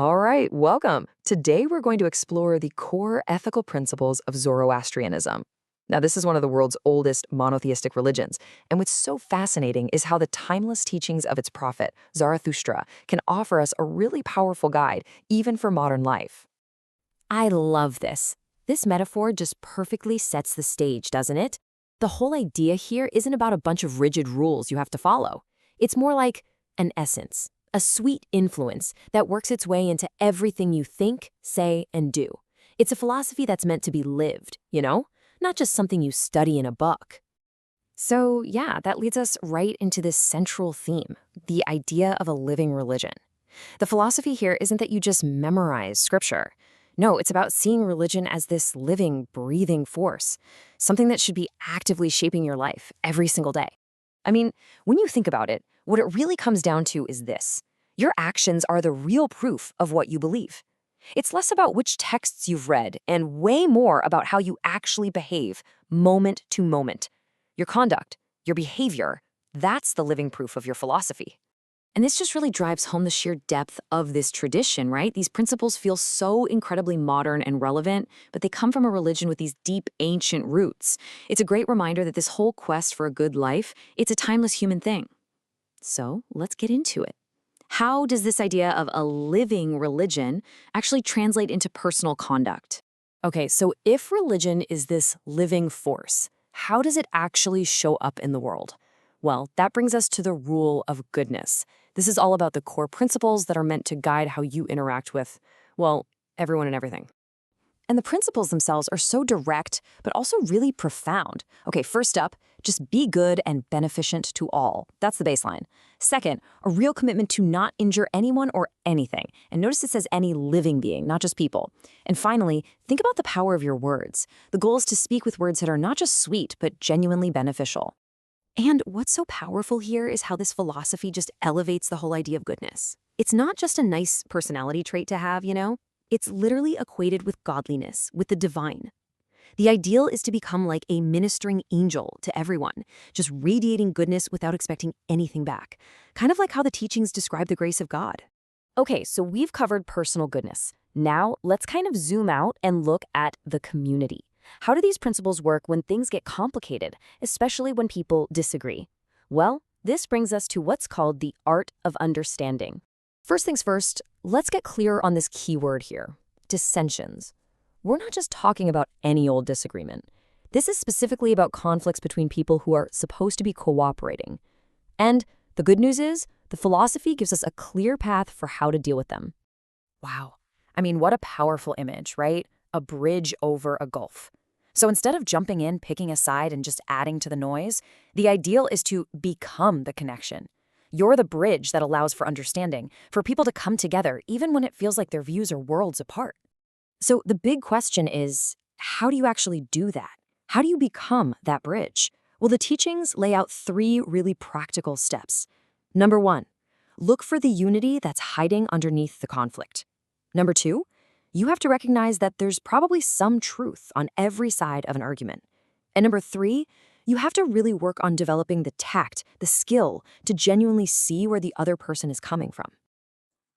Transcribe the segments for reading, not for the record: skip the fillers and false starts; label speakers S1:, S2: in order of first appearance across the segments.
S1: All right, welcome. Today we're going to explore the core ethical principles of Zoroastrianism. Now, this is one of the world's oldest monotheistic religions, and what's so fascinating is how the timeless teachings of its prophet, Zarathustra, can offer us a really powerful guide, even for modern life.
S2: I love this. This metaphor just perfectly sets the stage, doesn't it? The whole idea here isn't about a bunch of rigid rules you have to follow. It's more like an essence, a sweet influence that works its way into everything you think, say, and do. It's a philosophy that's meant to be lived, not just something you study in a book. So yeah, that leads us right into this central theme, the idea of a living religion. The philosophy here isn't that you just memorize scripture. No, it's about seeing religion as this living, breathing force, something that should be actively shaping your life every single day. I mean, when you think about it, what it really comes down to is this. Your actions are the real proof of what you believe. It's less about which texts you've read and way more about how you actually behave moment to moment. Your conduct, your behavior, that's the living proof of your philosophy. And this just really drives home the sheer depth of this tradition, right? These principles feel so incredibly modern and relevant, but they come from a religion with these deep, ancient roots. It's a great reminder that this whole quest for a good life, it's a timeless human thing. So let's get into it. How does this idea of a living religion actually translate into personal conduct? Okay, so if religion is this living force, how does it actually show up in the world? Well, that brings us to the rule of goodness. This is all about the core principles that are meant to guide how you interact with, well, everyone and everything. And the principles themselves are so direct, but also really profound. Okay, first up, just be good and beneficent to all. That's the baseline. Second, a real commitment to not injure anyone or anything. And notice it says any living being, not just people. And finally, think about the power of your words. The goal is to speak with words that are not just sweet, but genuinely beneficial. And what's so powerful here is how this philosophy just elevates the whole idea of goodness. It's not just a nice personality trait to have, It's literally equated with godliness, with the divine. The ideal is to become like a ministering angel to everyone, just radiating goodness without expecting anything back. Kind of like how the teachings describe the grace of God. Okay, so we've covered personal goodness. Now let's kind of zoom out and look at the community. How do these principles work when things get complicated, especially when people disagree? Well, this brings us to what's called the art of understanding. First things first, let's get clear on this key word here, dissensions. We're not just talking about any old disagreement. This is specifically about conflicts between people who are supposed to be cooperating. And the good news is, the philosophy gives us a clear path for how to deal with them. Wow. I mean, what a powerful image, right? A bridge over a gulf. So instead of jumping in, picking a side, and just adding to the noise, the ideal is to become the connection. You're the bridge that allows for understanding, for people to come together, even when it feels like their views are worlds apart. So the big question is, how do you actually do that? How do you become that bridge? Well, the teachings lay out 3 really practical steps. Number 1, look for the unity that's hiding underneath the conflict. Number 2, you have to recognize that there's probably some truth on every side of an argument. And number 3, you have to really work on developing the tact, the skill, to genuinely see where the other person is coming from.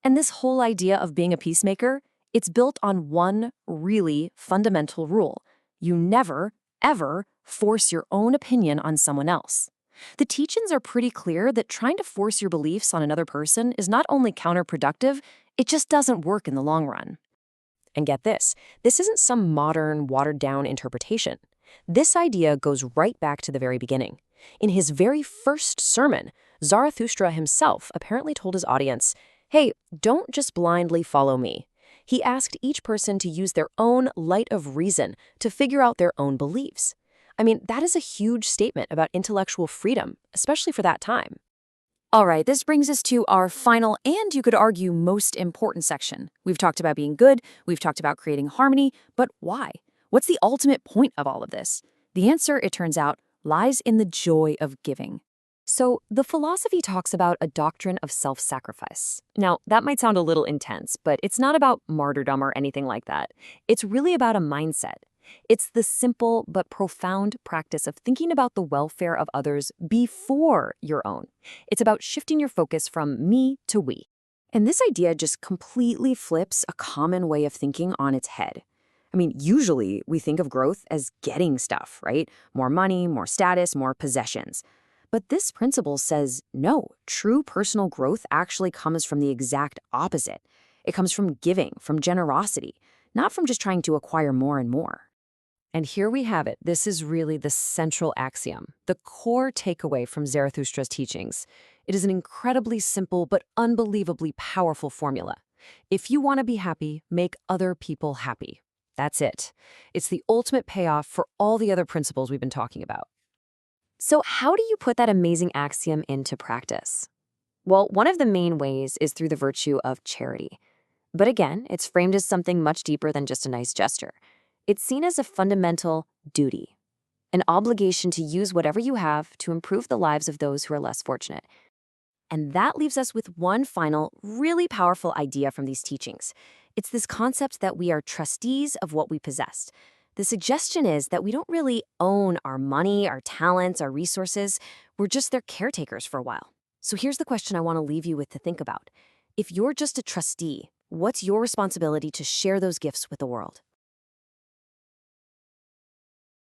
S2: And this whole idea of being a peacemaker, it's built on one really fundamental rule. You never, ever force your own opinion on someone else. The teachings are pretty clear that trying to force your beliefs on another person is not only counterproductive, it just doesn't work in the long run. And get this isn't some modern, watered-down interpretation. This idea goes right back to the very beginning. In his very first sermon, Zarathustra himself apparently told his audience, hey, don't just blindly follow me. He asked each person to use their own light of reason to figure out their own beliefs. I mean, that is a huge statement about intellectual freedom, especially for that time. All right, this brings us to our final and, you could argue, most important section. We've talked about being good, we've talked about creating harmony, but why? What's the ultimate point of all of this? The answer, it turns out, lies in the joy of giving. So the philosophy talks about a doctrine of self-sacrifice. Now, that might sound a little intense, but it's not about martyrdom or anything like that. It's really about a mindset. It's the simple but profound practice of thinking about the welfare of others before your own. It's about shifting your focus from me to we. And this idea just completely flips a common way of thinking on its head. I mean, usually we think of growth as getting stuff, right? More money, more status, more possessions. But this principle says no, true personal growth actually comes from the exact opposite. It comes from giving, from generosity, not from just trying to acquire more and more.
S1: And here we have it. This is really the central axiom, the core takeaway from Zarathustra's teachings. It is an incredibly simple but unbelievably powerful formula. If you want to be happy, make other people happy. That's it. It's the ultimate payoff for all the other principles we've been talking about.
S2: So how do you put that amazing axiom into practice? Well, one of the main ways is through the virtue of charity. But again, it's framed as something much deeper than just a nice gesture. It's seen as a fundamental duty, an obligation to use whatever you have to improve the lives of those who are less fortunate. And that leaves us with one final, really powerful idea from these teachings. It's this concept that we are trustees of what we possess. The suggestion is that we don't really own our money, our talents, our resources. We're just their caretakers for a while. So here's the question I want to leave you with to think about. If you're just a trustee, what's your responsibility to share those gifts with the world?